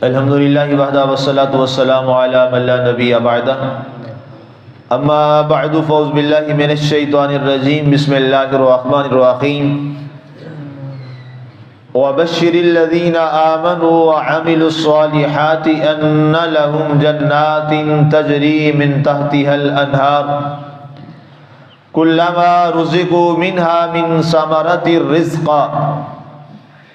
الحمدللہ وحدہ والصلاة والسلام علی من لا نبی بعدہ اما بعد فاعوذ باللہ من الشیطان الرجیم بسم اللہ الرحمن الرحیم وبشر الذین آمنوا وعملوا الصالحات ان لهم جنات تجری من تحتها الانہار کلما رزقوا منها من ثمرة الرزق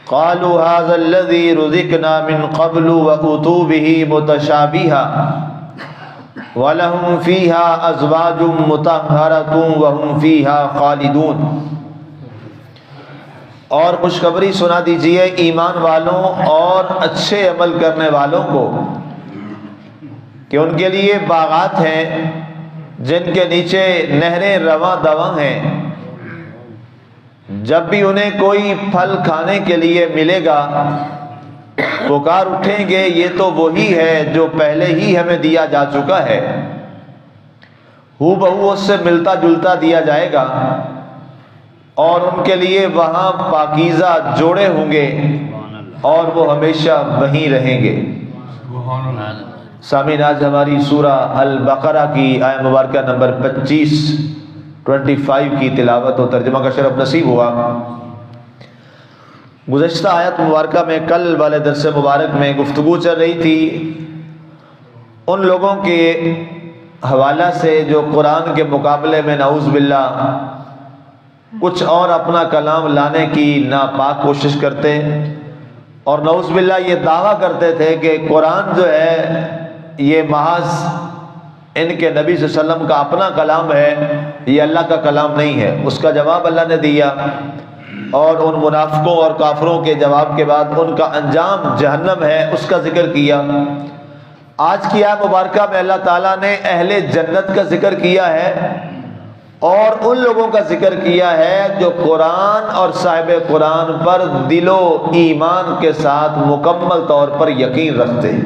قالوا هذا الذي رزقنا من قبل وأتوا به متشابها ولهم فيها أزواج مطهرة وهم فيها خالدون۔ اور خوشخبری سنا دیجئے ایمان والوں اور اچھے عمل کرنے والوں کو کہ ان کے لیے باغات ہیں جن کے نیچے نہریں رواں دواں ہیں، جب بھی انہیں کوئی پھل کھانے کے لیے ملے گا پکار اٹھیں گے یہ تو وہی ہے جو پہلے ہی ہمیں دیا جا چکا ہے، ہو بہو اس سے ملتا جلتا دیا جائے گا، اور ان کے لیے وہاں پاکیزہ جوڑے ہوں گے اور وہ ہمیشہ وہیں رہیں گے۔ سامعین، آج ہماری سورہ البقرہ کی آیہ مبارکہ نمبر 25 کی تلاوت و ترجمہ کا شرف نصیب ہوا۔ گزشتہ آیت مبارکہ میں کل والے درس مبارک میں گفتگو چل رہی تھی ان لوگوں کے حوالہ سے جو قرآن کے مقابلے میں نعوذ باللہ کچھ اور اپنا کلام لانے کی ناپاک کوشش کرتے اور نعوذ باللہ یہ دعویٰ کرتے تھے کہ قرآن جو ہے یہ محض ان کے نبی صلی اللہ علیہ وسلم کا اپنا کلام ہے، یہ اللہ کا کلام نہیں ہے۔ اس کا جواب اللہ نے دیا، اور ان منافقوں اور کافروں کے جواب کے بعد ان کا انجام جہنم ہے اس کا ذکر کیا۔ آج کی آیت مبارکہ میں اللہ تعالیٰ نے اہل جنت کا ذکر کیا ہے اور ان لوگوں کا ذکر کیا ہے جو قرآن اور صاحب قرآن پر دل و ایمان کے ساتھ مکمل طور پر یقین رکھتے ہیں۔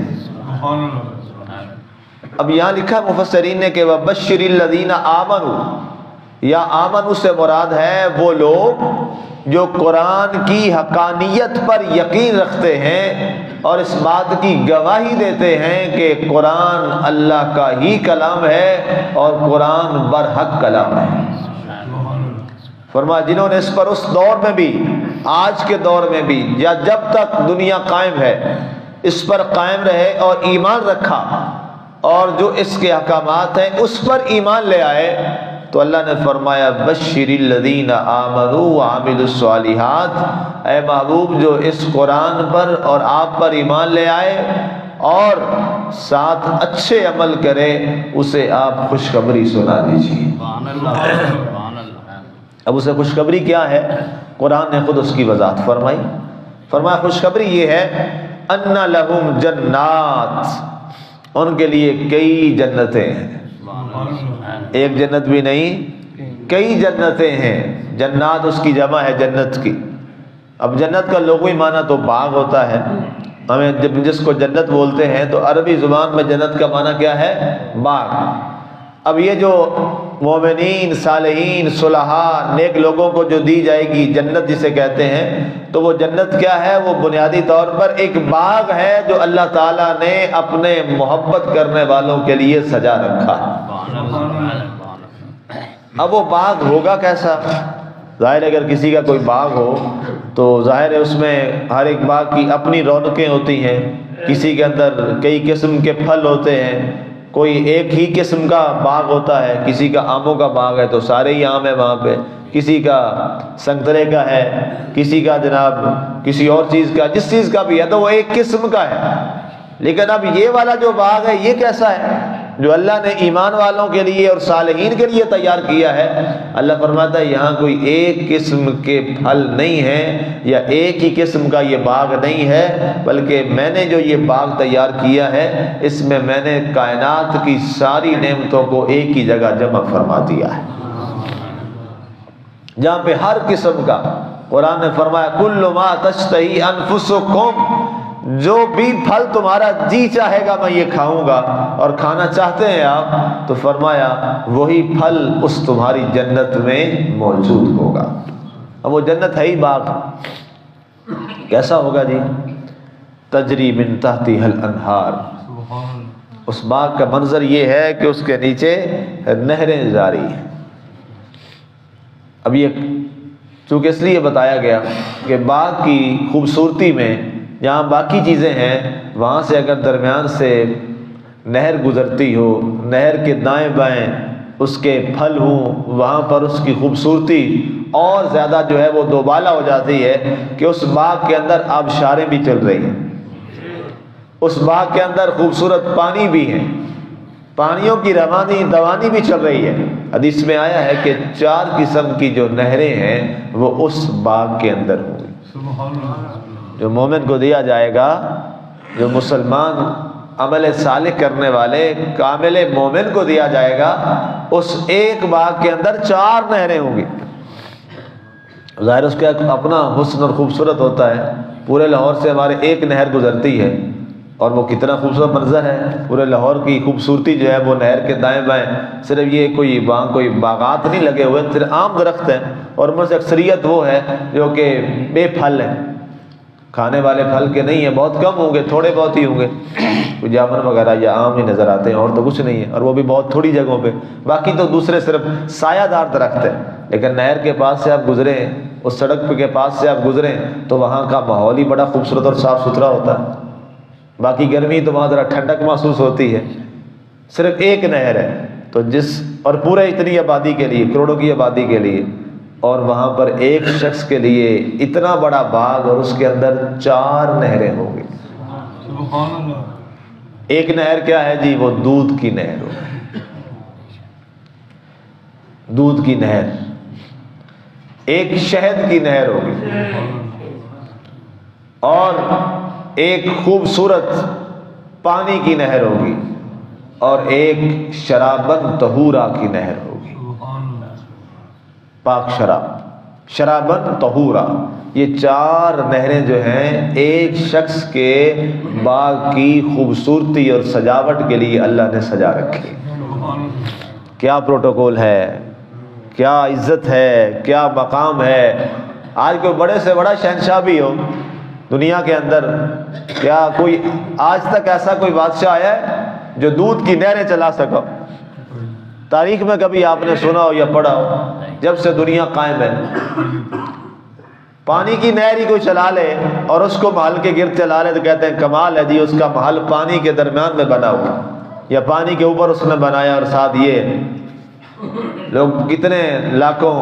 اب یہاں لکھا مفسرین نے کہ وَبَشِّرِ الَّذِينَ آمَنُوا، یا آمنوا سے مراد ہے وہ لوگ جو قرآن کی حقانیت پر یقین رکھتے ہیں اور اس بات کی گواہی دیتے ہیں کہ قرآن اللہ کا ہی کلام ہے اور قرآن برحق کلام ہے۔ فرمایا جنہوں نے اس پر اس دور میں بھی، آج کے دور میں بھی، یا جب تک دنیا قائم ہے اس پر قائم رہے اور ایمان رکھا اور جو اس کے احکامات ہیں اس پر ایمان لے آئے، تو اللہ نے فرمایا بشر الذین آمنوا وعملوا الصالحات، اے محبوب جو اس قرآن پر اور آپ پر ایمان لے آئے اور ساتھ اچھے عمل کرے اسے آپ خوشخبری سنا دیجیے۔ اب اسے خوشخبری کیا ہے؟ قرآن نے خود اس کی وضاحت فرمائی۔ فرمایا خوشخبری یہ ہے ان لہم جنات، ان کے لیے کئی جنتیں ہیں، ایک جنت بھی نہیں کئی جنتیں ہیں۔ جنات اس کی جمع ہے جنت کی۔ اب جنت کا لغوی معنی تو باغ ہوتا ہے، ہمیں جب جس کو جنت بولتے ہیں تو عربی زبان میں جنت کا معنی کیا ہے؟ باغ۔ اب یہ جو مومنین، صالحین، صلحاء، نیک لوگوں کو جو دی جائے گی جنت جسے کہتے ہیں، تو وہ جنت کیا ہے؟ وہ بنیادی طور پر ایک باغ ہے جو اللہ تعالیٰ نے اپنے محبت کرنے والوں کے لیے سجا رکھا۔ اب وہ باغ ہوگا کیسا؟ ظاہر ہے اگر کسی کا کوئی باغ ہو تو ظاہر ہے اس میں ہر ایک باغ کی اپنی رونقیں ہوتی ہیں، کسی کے اندر کئی قسم کے پھل ہوتے ہیں، کوئی ایک ہی قسم کا باغ ہوتا ہے، کسی کا آموں کا باغ ہے تو سارے ہی آم ہے وہاں پہ، کسی کا سنترے کا ہے، کسی کا جناب کسی اور چیز کا، جس چیز کا بھی ہے تو وہ ایک قسم کا ہے۔ لیکن اب یہ والا جو باغ ہے یہ کیسا ہے؟ جو اللہ نے ایمان والوں کے لیے اور صالحین کے لیے تیار کیا ہے۔ اللہ فرماتا ہے یہاں کوئی ایک قسم کے پھل نہیں ہیں یا ایک ہی قسم کا یہ باغ نہیں ہے، بلکہ میں نے جو یہ باغ تیار کیا ہے اس میں میں نے کائنات کی ساری نعمتوں کو ایک ہی جگہ جمع فرما دیا ہے، جہاں پہ ہر قسم کا، قرآن نے فرمایا کل ما تشتہی انفسکم، جو بھی پھل تمہارا جی چاہے گا میں یہ کھاؤں گا، اور کھانا چاہتے ہیں آپ تو فرمایا وہی پھل اس تمہاری جنت میں موجود ہوگا۔ اب وہ جنت ہے ہی باغ، کیسا ہوگا جی؟ تجری من تحتها الانہار، اس باغ کا منظر یہ ہے کہ اس کے نیچے نہریں جاری ہیں۔ اب یہ چونکہ اس لیے بتایا گیا کہ باغ کی خوبصورتی میں جہاں باقی چیزیں ہیں وہاں سے اگر درمیان سے نہر گزرتی ہو، نہر کے دائیں بائیں اس کے پھل ہوں، وہاں پر اس کی خوبصورتی اور زیادہ جو ہے وہ دوبالا ہو جاتی ہے کہ اس باغ کے اندر آبشاریں بھی چل رہی ہیں، اس باغ کے اندر خوبصورت پانی بھی ہے، پانیوں کی دوانی بھی چل رہی ہے۔ حدیث میں آیا ہے کہ 4 قسم کی جو نہریں ہیں وہ اس باغ کے اندر ہوں گی۔ جو مومن کو دیا جائے گا، جو مسلمان عمل صالح کرنے والے کامل مومن کو دیا جائے گا، اس ایک باغ کے اندر 4 نہریں ہوں گی۔ ظاہر اس کا اپنا حسن اور خوبصورت ہوتا ہے۔ پورے لاہور سے ہمارے ایک نہر گزرتی ہے اور وہ کتنا خوبصورت منظر ہے۔ پورے لاہور کی خوبصورتی جو ہے وہ نہر کے دائیں بائیں صرف یہ وہاں کوئی باغات نہیں لگے ہوئے، صرف عام درخت ہیں اور ان میں سے اکثریت وہ ہے جو کہ بے پھل ہیں، کھانے والے پھل کے نہیں ہیں، بہت کم ہوں گے، تھوڑے بہت ہی ہوں گے، کوئی جامن وغیرہ یا آم ہی نظر آتے ہیں اور تو کچھ نہیں ہے، اور وہ بھی بہت تھوڑی جگہوں پہ، باقی تو دوسرے صرف سایہ دار درخت ہیں۔ لیکن نہر کے پاس سے آپ گزریں، اس سڑک کے پاس سے آپ گزریں تو وہاں کا ماحول ہی بڑا خوبصورت اور صاف ستھرا ہوتا ہے۔ باقی گرمی تو وہاں ذرا ٹھنڈک محسوس ہوتی ہے۔ صرف ایک نہر ہے تو اور پورے اتنی آبادی کے لیے، کروڑوں کی آبادی کے لیے، اور وہاں پر ایک شخص کے لیے اتنا بڑا باغ اور اس کے اندر 4 نہریں ہوں گی۔ سبحان اللہ۔ ایک نہر کیا ہے جی؟ وہ دودھ کی نہر ہوگی، دودھ کی نہر۔ ایک شہد کی نہر ہوگی، اور ایک خوبصورت پانی کی نہر ہوگی، اور ایک شرابن طہورا کی نہر ہوگی، پاک شراب، شرابن طہورا۔ یہ 4 نہریں جو ہیں ایک شخص کے باغ کی خوبصورتی اور سجاوٹ کے لیے اللہ نے سجا رکھی۔ کیا پروٹوکول ہے، کیا عزت ہے، کیا مقام ہے۔ آج کوئی بڑے سے بڑا شہنشاہ بھی ہو دنیا کے اندر، کیا کوئی آج تک ایسا کوئی بادشاہ آیا ہے جو دودھ کی نہریں چلا سکا؟ تاریخ میں کبھی آپ نے سنا ہو یا پڑھا ہو؟ جب سے دنیا قائم ہے، پانی کی نہر ہی کوئی چلا لے اور اس کو محل کے گرد چلا لے تو کہتے ہیں کمال ہے جی، اس کا محل پانی کے درمیان میں بنا ہوا، یا پانی کے اوپر اس نے بنایا، اور ساتھ یہ لوگ کتنے لاکھوں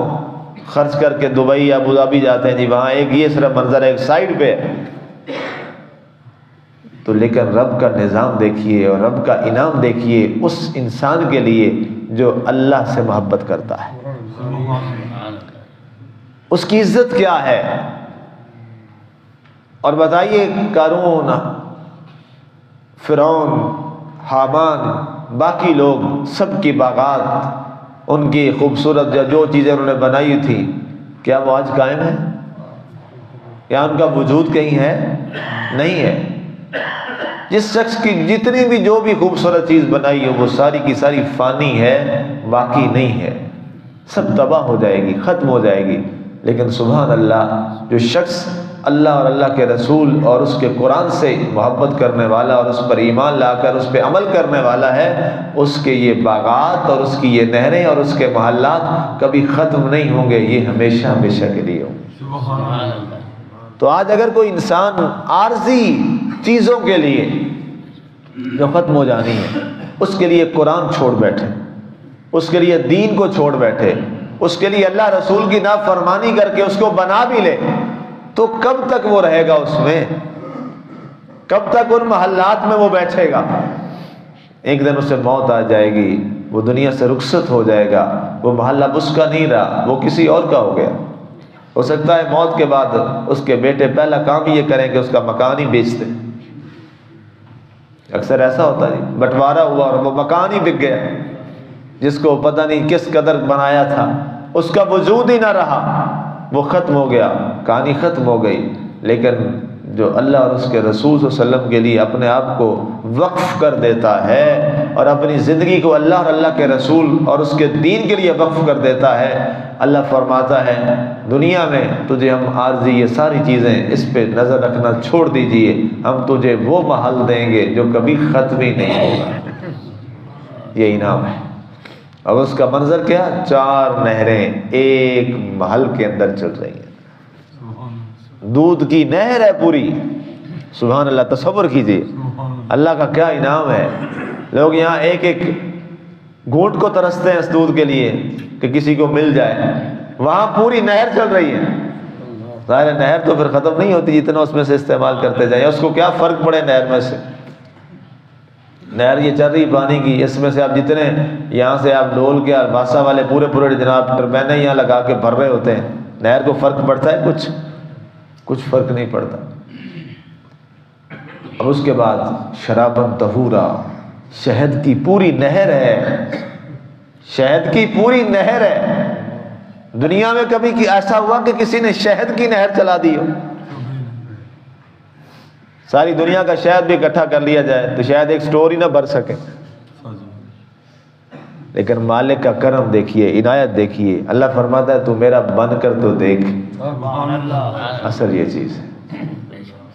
خرچ کر کے دبئی یا ابوظہبی جاتے ہیں جی، وہاں ایک یہ صرف منظر ہے ایک سائڈ پہ۔ تو لیکن رب کا نظام دیکھیے اور رب کا انعام دیکھیے اس انسان کے لیے جو اللہ سے محبت کرتا ہے، اس کی عزت کیا ہے۔ اور بتائیے قارون، فرعون، حامان، باقی لوگ سب کی باغات، ان کی خوبصورت جو چیزیں انہوں نے بنائی تھی، کیا وہ آج قائم ہے؟ یا ان کا وجود کہیں ہے؟ نہیں ہے۔ جس شخص کی جتنی بھی جو بھی خوبصورت چیز بنائی ہو وہ ساری کی ساری فانی ہے، باقی نہیں ہے، سب تباہ ہو جائے گی، ختم ہو جائے گی۔ لیکن سبحان اللہ، جو شخص اللہ اور اللہ کے رسول اور اس کے قرآن سے محبت کرنے والا اور اس پر ایمان لا کر اس پہ عمل کرنے والا ہے، اس کے یہ باغات اور اس کی یہ نہریں اور اس کے محلات کبھی ختم نہیں ہوں گے، یہ ہمیشہ ہمیشہ کے لیے ہوں گے۔ سبحان اللہ۔ تو آج اگر کوئی انسان عارضی چیزوں کے لیے جو ختم ہو جانی ہے، اس کے لیے قرآن چھوڑ بیٹھے، اس کے لیے دین کو چھوڑ بیٹھے، اس کے لیے اللہ رسول کی نافرمانی کر کے اس کو بنا بھی لے، تو کب تک وہ رہے گا اس میں؟ کب تک ان محلات میں وہ بیٹھے گا؟ ایک دن اسے موت آ جائے گی، وہ دنیا سے رخصت ہو جائے گا، وہ محلہ اب اس کا نہیں رہا، وہ کسی اور کا ہو گیا۔ ہو سکتا ہے موت کے بعد اس کے بیٹے پہلا کام یہ کریں کہ اس کا مکان ہی بیچ دیں۔ اکثر ایسا ہوتا ہے، بٹوارا ہوا اور وہ مکان ہی بک گیا، جس کو پتہ نہیں کس قدر بنایا تھا، اس کا وجود ہی نہ رہا، وہ ختم ہو گیا، کہانی ختم ہو گئی۔ لیکن جو اللہ اور اس کے رسول صلی اللہ علیہ وسلم کے لیے اپنے آپ کو وقف کر دیتا ہے اور اپنی زندگی کو اللہ اور اللہ کے رسول اور اس کے دین کے لیے وقف کر دیتا ہے، اللہ فرماتا ہے دنیا میں تجھے ہم عارضی یہ ساری چیزیں اس پہ نظر رکھنا چھوڑ دیجئے، ہم تجھے وہ محل دیں گے جو کبھی ختم ہی نہیں ہوگا، یہ انعام ہے۔ اور اس کا منظر کیا؟ 4 نہریں ایک محل کے اندر چل رہی ہیں، دودھ کی نہر ہے پوری، سبحان اللہ، تصور کیجئے اللہ کا کیا انعام ہے۔ لوگ یہاں ایک ایک گھونٹ کو ترستے ہیں اس دودھ کے لیے کہ کسی کو مل جائے، وہاں پوری نہر چل رہی ہے۔ ظاہر ہے نہر تو پھر ختم نہیں ہوتی، جتنا اس میں سے استعمال کرتے جائیں، اس کو کیا فرق پڑے نہر میں سے، نہر یہ چل رہی پانی کی، اس میں سے آپ جتنے یہاں سے آپ ڈول کے باسا والے پورے جناب ٹربینیں یہاں لگا کے بھر رہے ہوتے ہیں، نہر کو فرق پڑتا ہے؟ کچھ فرق نہیں پڑتا۔ اب اس کے بعد شرابن طہورا، شہد کی پوری نہر ہے، شہد کی پوری نہر ہے۔ دنیا میں کبھی ایسا ہوا کہ کسی نے شہد کی نہر چلا دی ہو؟ ساری دنیا کا شہد بھی اکٹھا کر لیا جائے تو شاید ایک سٹور ہی نہ بھر سکے، لیکن مالک کا کرم دیکھیے، عنایت دیکھیے۔ اللہ فرماتا ہے تو میرا بن کر تو دیکھ، اصل یہ چیز ہے،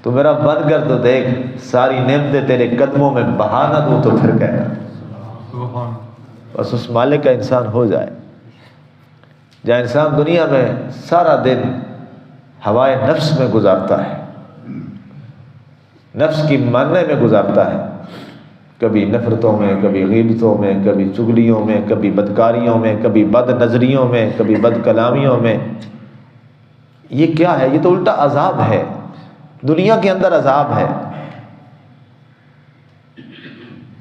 تو میرا بن کر تو دیکھ، ساری نعمتیں تیرے قدموں میں بہا نہ دوں تو پھر کہنا۔ بس اس مالک کا انسان ہو جائے، جہاں انسان دنیا میں سارا دن ہوائے نفس میں گزارتا ہے، نفس کی ماننے میں گزارتا ہے، کبھی نفرتوں میں، کبھی غیبتوں میں، کبھی چغلیوں میں، کبھی بدکاریوں میں، کبھی بد نظریوں میں، کبھی بد کلامیوں میں۔ یہ کیا ہے؟ یہ تو الٹا عذاب ہے، دنیا کے اندر عذاب ہے۔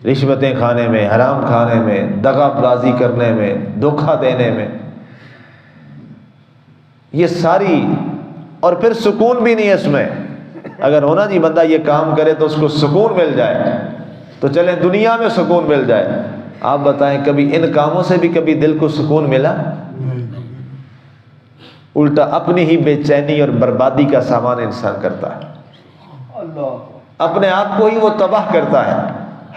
رشوتیں کھانے میں، حرام کھانے میں، دغا بازی کرنے میں، دھوکہ دینے میں، یہ ساری، اور پھر سکون بھی نہیں ہے اس میں۔ اگر ہونا جی بندہ یہ کام کرے تو اس کو سکون مل جائے تو چلیں دنیا میں سکون مل جائے۔ آپ بتائیں کبھی ان کاموں سے بھی کبھی دل کو سکون ملا؟ الٹا اپنی ہی بے چینی اور بربادی کا سامان انسان کرتا ہے، اپنے آپ کو ہی وہ تباہ کرتا ہے۔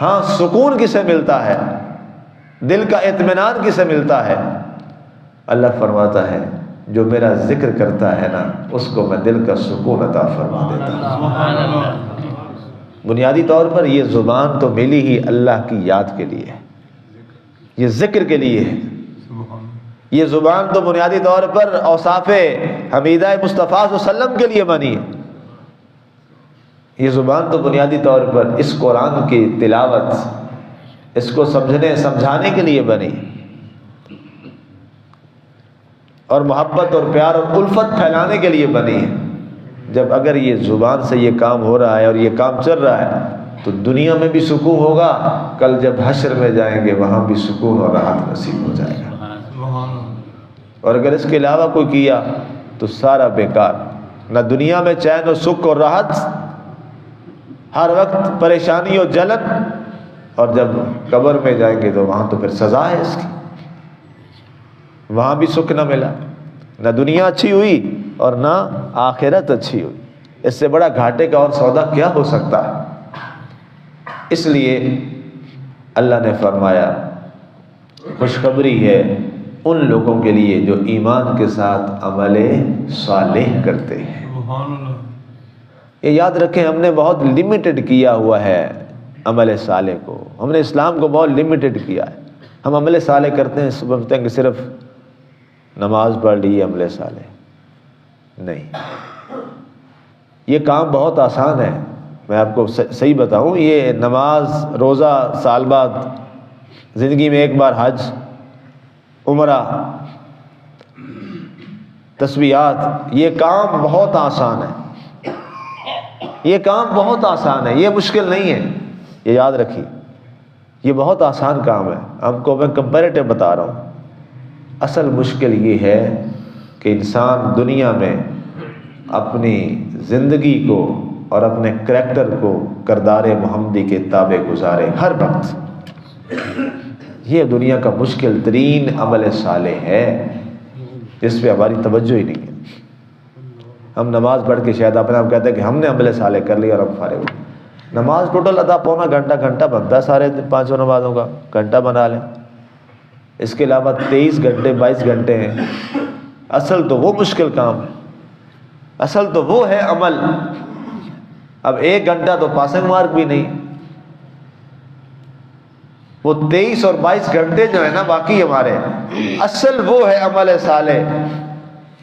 ہاں سکون کسے ملتا ہے؟ دل کا اطمینان کسے ملتا ہے؟ اللہ فرماتا ہے جو میرا ذکر کرتا ہے نا اس کو میں دل کا سکون عطا فرما دیتا ہوں۔ بنیادی طور پر یہ زبان تو ملی ہی اللہ کی یاد کے لیے، یہ ذکر کے لیے ہے۔ یہ زبان تو بنیادی طور پر اوصاف حمیدہ مصطفیٰ صلی اللہ علیہ وسلم کے لیے بنی ہے۔ یہ زبان تو بنیادی طور پر اس قرآن کی تلاوت، اس کو سمجھنے سمجھانے کے لیے بنی، اور محبت اور پیار اور الفت پھیلانے کے لیے بنی ہے۔ جب اگر یہ زبان سے یہ کام ہو رہا ہے اور یہ کام چل رہا ہے تو دنیا میں بھی سکون ہوگا، کل جب حشر میں جائیں گے وہاں بھی سکون اور راحت نصیب ہو جائے گا۔ اور اگر اس کے علاوہ کوئی کیا تو سارا بیکار، نہ دنیا میں چین و سکھ اور راحت، ہر وقت پریشانی اور جلن، اور جب قبر میں جائیں گے تو وہاں تو پھر سزا ہے اس کی، وہاں بھی سکھ نہ ملا، نہ دنیا اچھی ہوئی اور نہ آخرت اچھی ہوئی۔ اس سے بڑا گھاٹے کا اور سودا کیا ہو سکتا ہے؟ اس لیے اللہ نے فرمایا خوشخبری ہے ان لوگوں کے لیے جو ایمان کے ساتھ عمل صالح کرتے ہیں۔ یہ یاد رکھیں ہم نے بہت لمیٹڈ کیا ہوا ہے عمل صالح کو، ہم نے اسلام کو بہت لمیٹڈ کیا ہے۔ ہم عمل صالح کرتے ہیں سمجھتے ہیں کہ صرف نماز پڑھ لی عمل صالح، نہیں، یہ کام بہت آسان ہے۔ میں آپ کو صحیح بتاؤں، یہ نماز، روزہ، سال بعد زندگی میں ایک بار حج، عمرہ، تسبیحات، یہ کام بہت آسان ہے، یہ کام بہت آسان ہے، یہ مشکل نہیں ہے، یہ یاد رکھیے، یہ بہت آسان کام ہے۔ آپ کو میں کمپیریٹو بتا رہا ہوں۔ اصل مشکل یہ ہے کہ انسان دنیا میں اپنی زندگی کو اور اپنے کریکٹر کو کردار محمدی کے تابع گزارے ہر وقت۔ یہ دنیا کا مشکل ترین عمل صالح ہے جس پہ ہماری توجہ ہی نہیں ہے۔ ہم نماز پڑھ کے شاید اپنے آپ کہتے ہیں کہ ہم نے عمل صالح کر لیا اور ہم فارغ ہو۔ نماز ٹوٹل ادا پونا گھنٹہ بنتا ہے، سارے 5 نمازوں کا گھنٹہ بنا لیں، اس کے علاوہ 23 گھنٹے 22 گھنٹے ہیں اصل تو وہ مشکل کام ہے، اصل تو وہ ہے عمل۔ اب 1 گھنٹہ تو پاسنگ مارک بھی نہیں، وہ 23 اور 22 گھنٹے جو ہے نا باقی ہمارے، اصل وہ ہے عمل صالح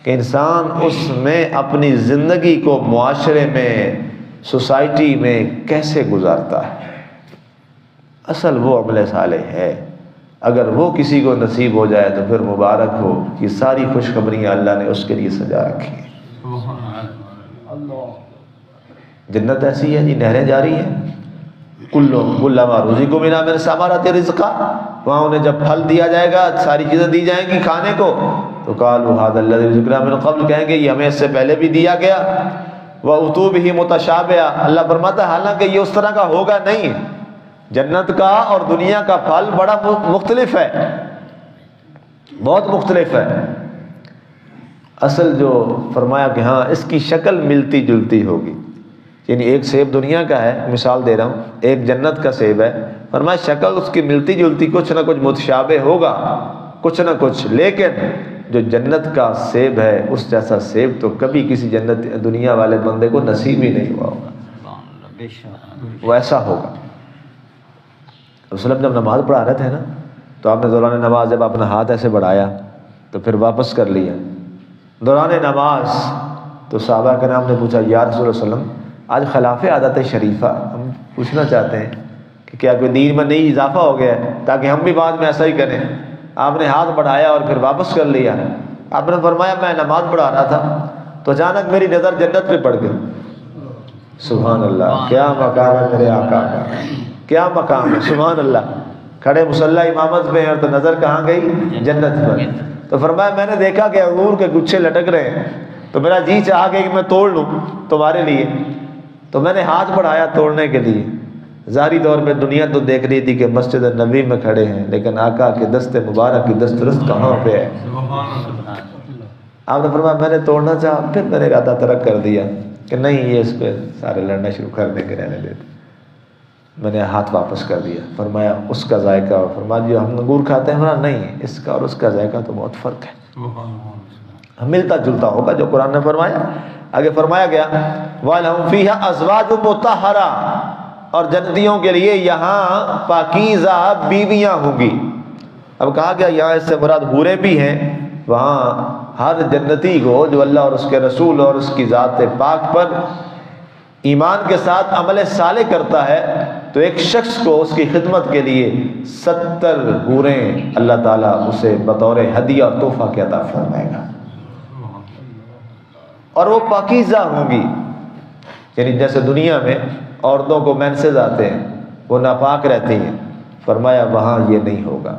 کہ انسان اس میں اپنی زندگی کو معاشرے میں، سوسائٹی میں کیسے گزارتا ہے، اصل وہ عمل صالح ہے۔ اگر وہ کسی کو نصیب ہو جائے تو پھر مبارک ہو، یہ ساری خوشخبریاں اللہ نے اس کے لیے سجا رکھی ہیں۔ جنت ایسی ہے جی، نہریں جاری ہیں، کلما رزقوا منہا من ثمرات رزقا، وہاں انہیں جب پھل دیا جائے گا، ساری چیزیں دی جائیں گی کھانے کو، تو قالوا ھذا الذی رزقنا من قبل، کہیں گے یہ ہمیں اس سے پہلے بھی دیا گیا۔ وَأُتُوا بِهِ مُتَشَابِهًا، اللہ فرماتا ہے حالانکہ یہ اس طرح کا ہوگا نہیں، جنت کا اور دنیا کا پھل بڑا مختلف ہے، بہت مختلف ہے۔ اصل جو فرمایا کہ ہاں اس کی شکل ملتی جلتی ہوگی، یعنی ایک سیب دنیا کا ہے، مثال دے رہا ہوں، ایک جنت کا سیب ہے، فرمایا شکل اس کی ملتی جلتی، کچھ نہ کچھ متشابہ ہوگا، کچھ نہ کچھ، لیکن جو جنت کا سیب ہے اس جیسا سیب تو کبھی کسی جنت دنیا والے بندے کو نصیب ہی نہیں ہوا ہوگا، وہ ایسا ہوگا۔ وسلم جب نماز پڑھا رہے تھے نا تو آپ نے دوران نماز جب اپنا ہاتھ ایسے بڑھایا تو پھر واپس کر لیا دوران نماز، تو صحابہ کرام نے پوچھا یا رسول اللہ صلی اللہ علیہ وسلم آج خلاف عادت شریفہ، ہم پوچھنا چاہتے ہیں کہ کیا کوئی دین میں نئی اضافہ ہو گیا ہے تاکہ ہم بھی بعد میں ایسا ہی کریں۔ آپ نے ہاتھ بڑھایا اور پھر واپس کر لیا۔ آپ نے فرمایا میں نماز پڑھا رہا تھا تو اچانک میری نظر جنت پہ پڑ گئی۔ سبحان اللہ، کیا مقام ہے میرے آقا کا، کیا مقام ہے، سبحان اللہ۔ کھڑے مصلی امامت میں اور تو نظر کہاں گئی؟ جنت پر۔ تو فرمایا میں نے دیکھا کہ انگور کے گچھے لٹک رہے ہیں تو میرا جی چاہا کہ میں توڑ لوں تمہارے لیے، تو میں نے ہاتھ بڑھایا توڑنے کے لیے۔ ظاہری طور پہ دنیا تو دیکھ رہی تھی کہ مسجد نبی میں کھڑے ہیں، لیکن آقا کے دست مبارک کی دسترس کہاں پہ ہے؟ آپ نے فرمایا میں نے توڑنا چاہا، پھر میں نے ارادہ ترک کر دیا کہ نہیں یہ اس پہ سارے لڑنا شروع کر دیں گے، رہنے دیتے۔ میں نے ہاتھ واپس کر دیا۔ فرمایا اس کا ذائقہ، فرمایا جو ہم انگور کھاتے ہیں نہیں، اس کا اور اس کا ذائقہ تو بہت فرق ہے، ملتا جلتا ہوگا جو قرآن نے فرمایا۔ آگے فرمایا گیا وَلَهُمْ فِيهَا أَزْوَاجٌ مُطَهَّرَةٌ، اور جنتیوں کے لیے یہاں پاکیزہ بیویاں ہوں گی۔ اب کہا گیا یہاں اس سے مراد حوریں بھی ہیں، وہاں ہر جنتی کو جو اللہ اور اس کے رسول اور اس کی ذات پاک پر ایمان کے ساتھ عمل صالح کرتا ہے تو ایک شخص کو اس کی خدمت کے لیے 70 حوریں اللہ تعالیٰ اسے بطور ہدیہ اور تحفہ کے عطا فرمائے گا، اور وہ پاکیزہ ہوں گی۔ یعنی جیسے دنیا میں عورتوں کو مینسز آتے ہیں وہ ناپاک رہتی ہیں، فرمایا وہاں یہ نہیں ہوگا۔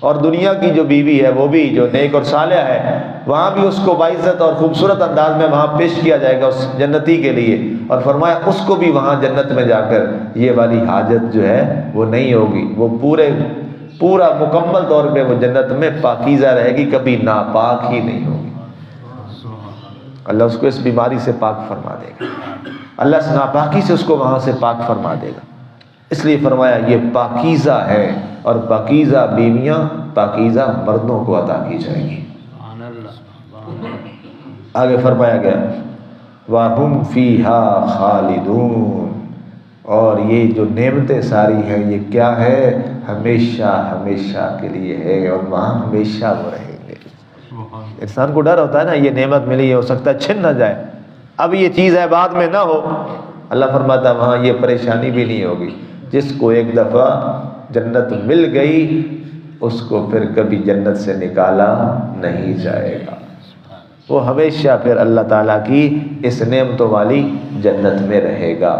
اور دنیا کی جو بیوی ہے وہ بھی جو نیک اور صالح ہے، وہاں بھی اس کو باعزت اور خوبصورت انداز میں وہاں پیش کیا جائے گا اس جنتی کے لیے، اور فرمایا اس کو بھی وہاں جنت میں جا کر یہ والی حاجت جو ہے وہ نہیں ہوگی، وہ پورا مکمل طور پہ وہ جنت میں پاکیزہ رہے گی، کبھی ناپاک ہی نہیں ہوگی۔ اللہ اس کو اس بیماری سے پاک فرما دے گا، اللہ اس ناپاکی سے اس کو وہاں سے پاک فرما دے گا۔ اس لیے فرمایا یہ پاکیزہ ہے، اور پاکیزہ بیویاں پاکیزہ مردوں کو عطا کی جائیں گی۔ آگے فرمایا گیا وَهُمْ فِيهَا خَالِدُونَ، اور یہ جو نعمتیں ساری ہیں یہ کیا ہے؟ ہمیشہ ہمیشہ کے لیے ہے، اور وہاں ہمیشہ وہ رہیں گے۔ انسان کو ڈر ہوتا ہے نا یہ نعمت ملی ہے ہو سکتا ہے چھن نہ جائے، اب یہ چیز ہے بعد میں نہ ہو، اللہ فرماتا ہے وہاں یہ پریشانی بھی نہیں ہوگی۔ جس کو ایک دفعہ جنت مل گئی اس کو پھر کبھی جنت سے نکالا نہیں جائے گا، وہ ہمیشہ پھر اللہ تعالیٰ کی اس نعمتوں والی جنت میں رہے گا۔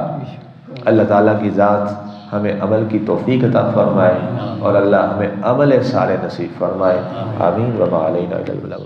اللہ تعالیٰ کی ذات ہمیں عمل کی توفیق عطا فرمائے، اور اللہ ہمیں عمل صالح نصیب فرمائے، آمین۔ وما علینا الا البلاغ۔